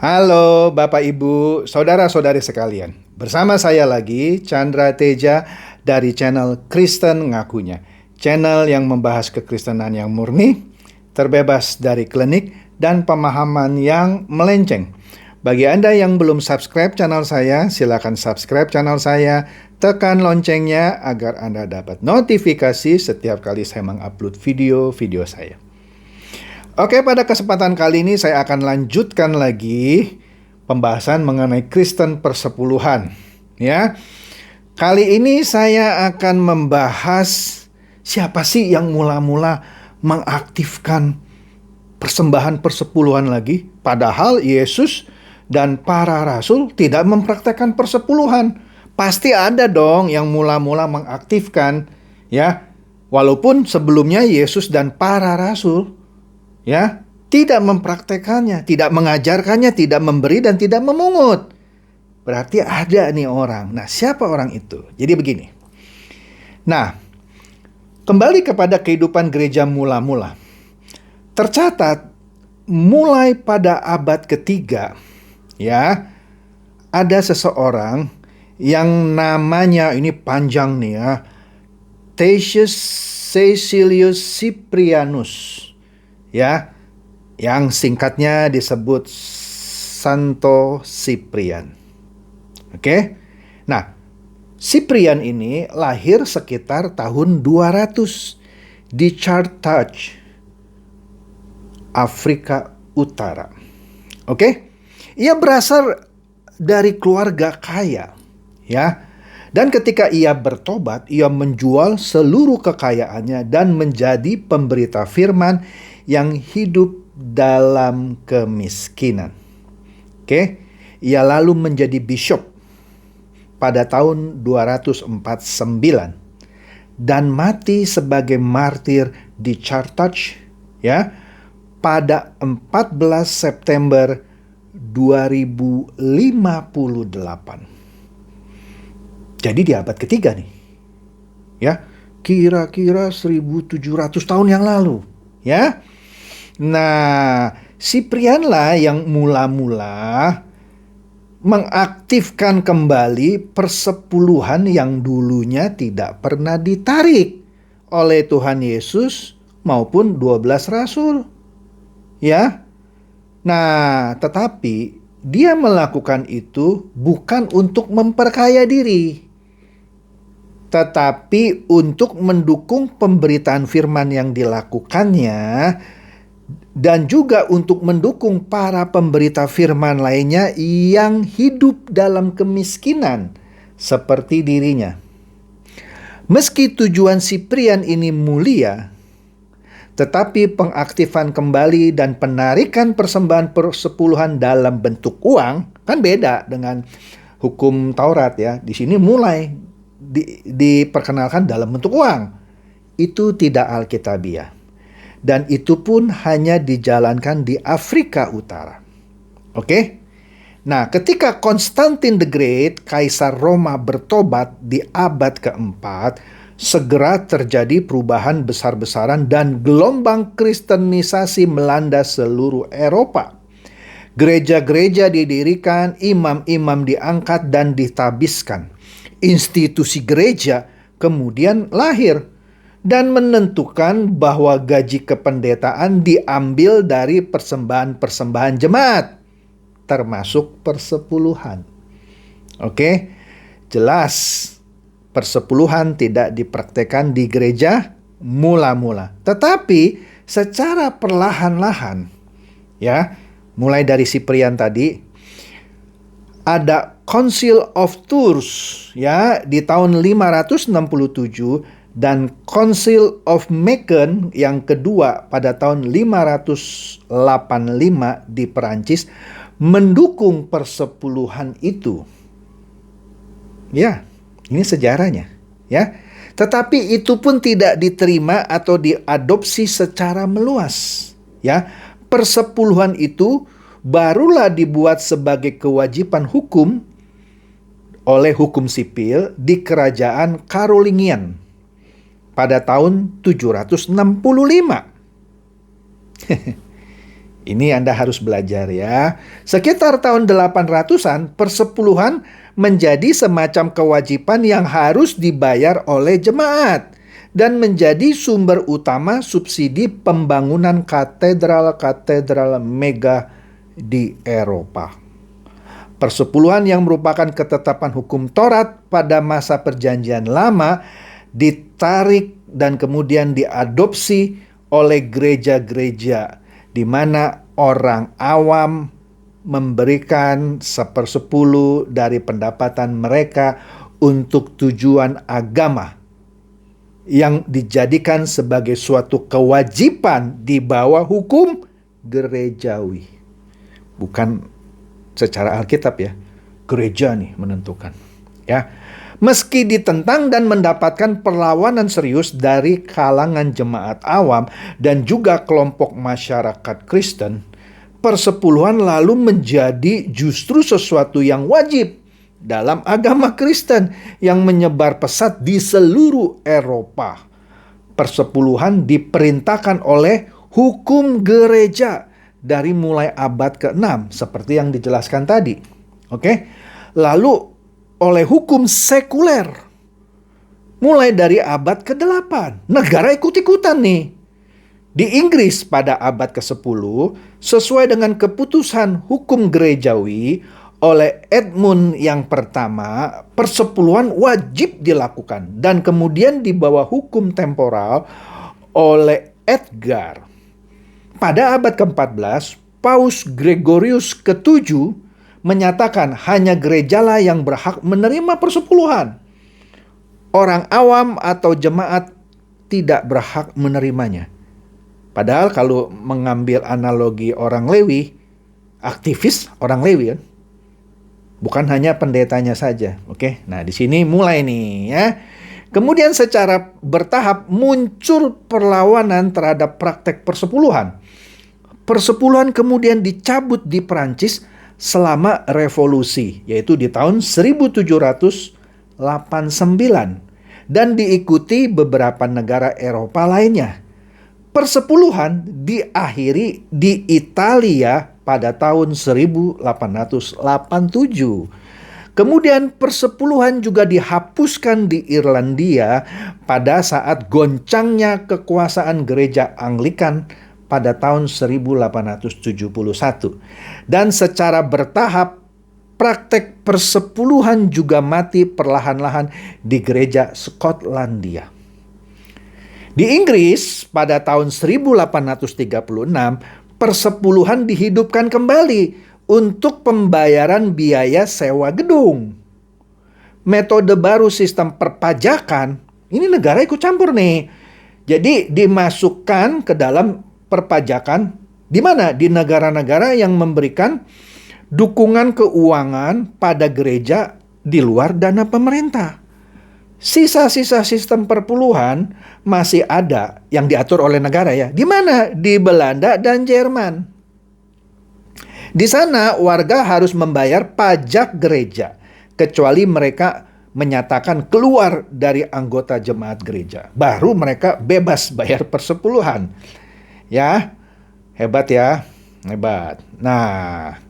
Halo Bapak Ibu, saudara-saudari sekalian. Bersama saya lagi, Chandra Teja dari channel Kristen Ngakunya. Channel yang membahas kekristenan yang murni, terbebas dari klinik, dan pemahaman yang melenceng. Bagi Anda yang belum subscribe channel saya, silakan subscribe channel saya, tekan loncengnya agar Anda dapat notifikasi setiap kali saya mengupload video-video saya. Oke, pada kesempatan kali ini saya akan lanjutkan lagi pembahasan mengenai Kristen persepuluhan. Ya, kali ini saya akan membahas siapa sih yang mula-mula mengaktifkan persembahan persepuluhan lagi. Padahal Yesus dan para rasul tidak mempraktekkan persepuluhan. Pasti ada dong yang mula-mula mengaktifkan, ya. Walaupun sebelumnya Yesus dan para rasul tidak mempraktekannya, tidak mengajarkannya, tidak memberi dan tidak memungut. Berarti ada nih orang. Nah, siapa orang itu? Jadi begini. Nah, kembali kepada kehidupan gereja mula-mula. Tercatat mulai pada abad ketiga, ada seseorang yang namanya, ini panjang nih ya, Tertius Caecilius Cyprianus. Yang singkatnya disebut Santo Cyprian. Oke. Nah, Cyprian ini lahir sekitar tahun 200 di Carthage, Afrika Utara. Oke. Ia berasal dari keluarga kaya, Dan ketika ia bertobat, ia menjual seluruh kekayaannya dan menjadi pemberita firman yang hidup dalam kemiskinan. Oke, ia lalu menjadi bishop pada tahun 249 dan mati sebagai martir di Carthage pada 14 September 2058. Jadi di abad ketiga nih. Kira-kira 1700 tahun yang lalu, Nah, Cyprian lah yang mula-mula mengaktifkan kembali persepuluhan yang dulunya tidak pernah ditarik oleh Tuhan Yesus maupun 12 rasul. Nah, tetapi dia melakukan itu bukan untuk memperkaya diri, tetapi untuk mendukung pemberitaan firman yang dilakukannya dan juga untuk mendukung para pemberita firman lainnya yang hidup dalam kemiskinan seperti dirinya. Meski tujuan Cyprian ini mulia, tetapi pengaktifan kembali dan penarikan persembahan persepuluhan dalam bentuk uang kan beda dengan hukum Taurat ya. Di sini mulai diperkenalkan dalam bentuk uang. Itu tidak alkitabiah. Dan itu pun hanya dijalankan di Afrika Utara. Oke? Nah, ketika Konstantin the Great, Kaisar Roma bertobat di abad keempat, segera terjadi perubahan besar-besaran dan gelombang kristenisasi melanda seluruh Eropa. Gereja-gereja didirikan, imam-imam diangkat dan ditabiskan. Institusi gereja kemudian lahir dan menentukan bahwa gaji kependetaan diambil dari persembahan-persembahan jemaat, termasuk persepuluhan. Oke, jelas persepuluhan tidak dipraktekkan di gereja mula-mula, tetapi secara perlahan-lahan, mulai dari Cyprian tadi, ada Council of Tours di tahun 567 dan Council of Macon yang kedua pada tahun 585 di Perancis mendukung persepuluhan itu. Ini sejarahnya, Tetapi itu pun tidak diterima atau diadopsi secara meluas, Persepuluhan itu barulah dibuat sebagai kewajiban hukum oleh hukum sipil di kerajaan Carolingian pada tahun 765. Ini Anda harus belajar ya. Sekitar tahun 800-an, persepuluhan menjadi semacam kewajiban yang harus dibayar oleh jemaat dan menjadi sumber utama subsidi pembangunan katedral-katedral mega di Eropa. Persepuluhan yang merupakan ketetapan hukum Taurat pada masa Perjanjian Lama ditarik dan kemudian diadopsi oleh gereja-gereja di mana orang awam memberikan 1/10 dari pendapatan mereka untuk tujuan agama yang dijadikan sebagai suatu kewajiban di bawah hukum gerejawi. Bukan secara Alkitab ya, gereja nih menentukan. Ya, meski ditentang dan mendapatkan perlawanan serius dari kalangan jemaat awam dan juga kelompok masyarakat Kristen, persepuluhan lalu menjadi justru sesuatu yang wajib dalam agama Kristen yang menyebar pesat di seluruh Eropa. Persepuluhan diperintahkan oleh hukum gereja dari mulai abad ke-6 seperti yang dijelaskan tadi. Oke. Lalu oleh hukum sekuler mulai dari abad ke-8. Negara ikut-ikutan nih. Di Inggris pada abad ke-10 sesuai dengan keputusan hukum gerejawi oleh Edmund yang pertama, persepuluhan wajib dilakukan dan kemudian di bawah hukum temporal oleh Edgar. Pada abad ke-14, Paus Gregorius ke-7 menyatakan hanya gerejalah yang berhak menerima persepuluhan. Orang awam atau jemaat tidak berhak menerimanya. Padahal kalau mengambil analogi orang Lewi, aktivis orang Lewi kan, bukan hanya pendetanya saja. Oke, nah di sini mulai nih ya. Kemudian secara bertahap muncul perlawanan terhadap praktek persepuluhan. Persepuluhan kemudian dicabut di Prancis selama revolusi, yaitu di tahun 1789 dan diikuti beberapa negara Eropa lainnya. Persepuluhan diakhiri di Italia pada tahun 1887. Kemudian persepuluhan juga dihapuskan di Irlandia pada saat goncangnya kekuasaan gereja Anglikan pada tahun 1871. Dan secara bertahap praktek persepuluhan juga mati perlahan-lahan di gereja Skotlandia. Di Inggris pada tahun 1836 persepuluhan dihidupkan kembali untuk pembayaran biaya sewa gedung. Metode baru sistem perpajakan, ini negara ikut campur nih. Jadi dimasukkan ke dalam perpajakan di mana? Di negara-negara yang memberikan dukungan keuangan pada gereja di luar dana pemerintah. Sisa-sisa sistem perpuluhan masih ada yang diatur oleh negara ya. Di mana? Di Belanda dan Jerman. Di sana warga harus membayar pajak gereja kecuali mereka menyatakan keluar dari anggota jemaat gereja. Baru mereka bebas bayar persepuluhan. Ya, hebat ya, hebat. Nah,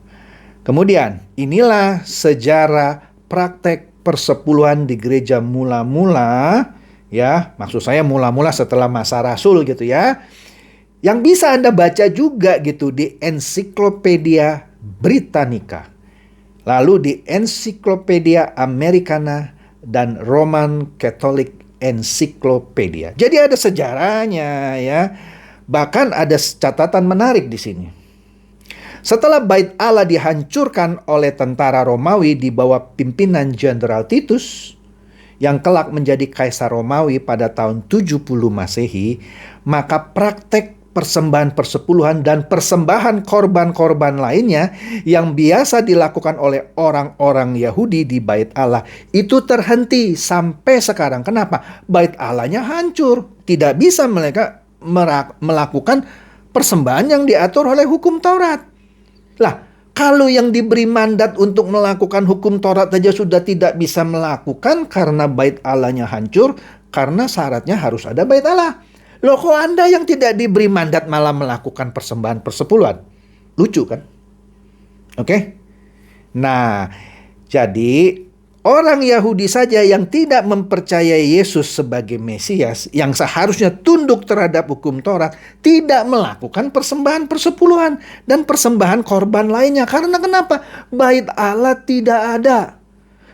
kemudian inilah sejarah praktek persepuluhan di gereja mula-mula, ya, maksud saya mula-mula setelah masa Rasul gitu ya. Yang bisa Anda baca juga gitu di Encyclopedia Britannica. Lalu di Encyclopedia Americana dan Roman Catholic Encyclopedia. Jadi ada sejarahnya ya. Bahkan ada catatan menarik di sini. Setelah Bait Allah dihancurkan oleh tentara Romawi di bawah pimpinan Jenderal Titus, yang kelak menjadi Kaisar Romawi pada tahun 70 Masehi, maka praktek persembahan persepuluhan dan persembahan korban-korban lainnya yang biasa dilakukan oleh orang-orang Yahudi di Bait Allah itu terhenti sampai sekarang. Kenapa? Bait Allahnya hancur. Tidak bisa mereka melakukan persembahan yang diatur oleh hukum Taurat. Lah, kalau yang diberi mandat untuk melakukan hukum Taurat saja sudah tidak bisa melakukan karena Bait Allahnya hancur, karena syaratnya harus ada Bait Allah. Loh, kok Anda yang tidak diberi mandat malah melakukan persembahan persepuluhan? Lucu kan? Oke? Nah, jadi orang Yahudi saja yang tidak mempercayai Yesus sebagai Mesias, yang seharusnya tunduk terhadap hukum Taurat, tidak melakukan persembahan persepuluhan dan persembahan korban lainnya. Karena kenapa? Bait Allah tidak ada.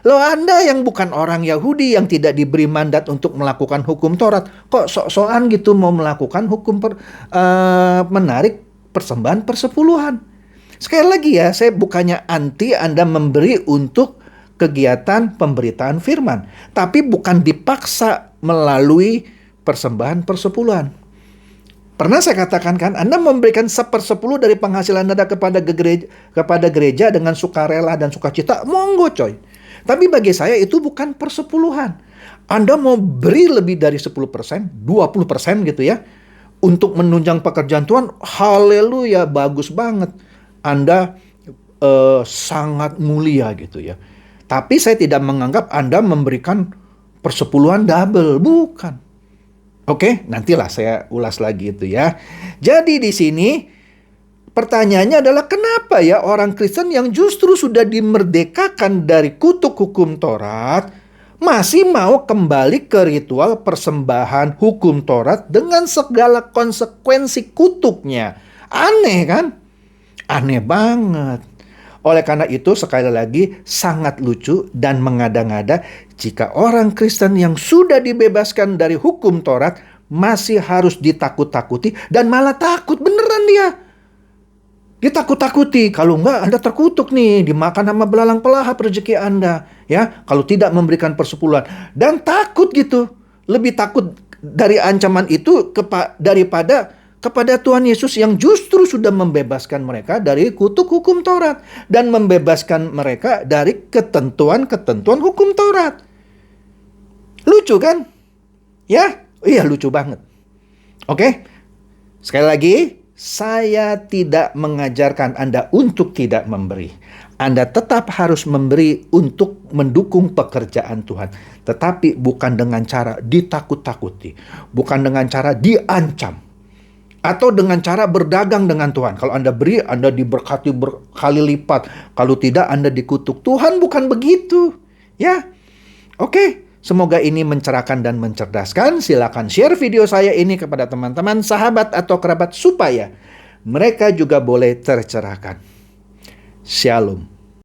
Loh, Anda yang bukan orang Yahudi, yang tidak diberi mandat untuk melakukan hukum Taurat, kok sok-sokan gitu mau melakukan menarik persembahan persepuluhan. Sekali lagi ya, saya bukannya anti Anda memberi untuk kegiatan pemberitaan firman, tapi bukan dipaksa melalui persembahan persepuluhan. Pernah saya katakan kan, Anda memberikan 1/10 dari penghasilan Anda kepada gereja dengan sukarela dan sukacita, monggo coy. Tapi bagi saya itu bukan persepuluhan. Anda mau beri lebih dari 10%, 20% gitu ya, untuk menunjang pekerjaan Tuhan, haleluya, bagus banget. Anda sangat mulia gitu ya. Tapi saya tidak menganggap Anda memberikan persepuluhan double, bukan. Oke, nantilah saya ulas lagi itu ya. Jadi di sini pertanyaannya adalah kenapa ya orang Kristen yang justru sudah dimerdekakan dari kutuk hukum Taurat masih mau kembali ke ritual persembahan hukum Taurat dengan segala konsekuensi kutuknya. Aneh kan? Aneh banget. Oleh karena itu sekali lagi sangat lucu dan mengada-ngada jika orang Kristen yang sudah dibebaskan dari hukum Taurat masih harus ditakut-takuti dan malah takut beneran dia. Ditakut-takuti, kalau enggak Anda terkutuk nih, dimakan sama belalang pelahap rezeki Anda, ya, kalau tidak memberikan persepuluhan. Dan takut gitu, lebih takut dari ancaman itu daripada kepada Tuhan Yesus yang justru sudah membebaskan mereka dari kutuk hukum Taurat dan membebaskan mereka dari ketentuan-ketentuan hukum Taurat. Lucu kan? Ya, iya lucu banget. Oke, sekali lagi, saya tidak mengajarkan Anda untuk tidak memberi. Anda tetap harus memberi untuk mendukung pekerjaan Tuhan. Tetapi bukan dengan cara ditakut-takuti. Bukan dengan cara diancam. Atau dengan cara berdagang dengan Tuhan. Kalau Anda beri, Anda diberkati berkali lipat. Kalau tidak, Anda dikutuk. Tuhan bukan begitu. Ya, oke. Semoga ini mencerahkan dan mencerdaskan. Silakan share video saya ini kepada teman-teman, sahabat atau kerabat supaya mereka juga boleh tercerahkan. Shalom.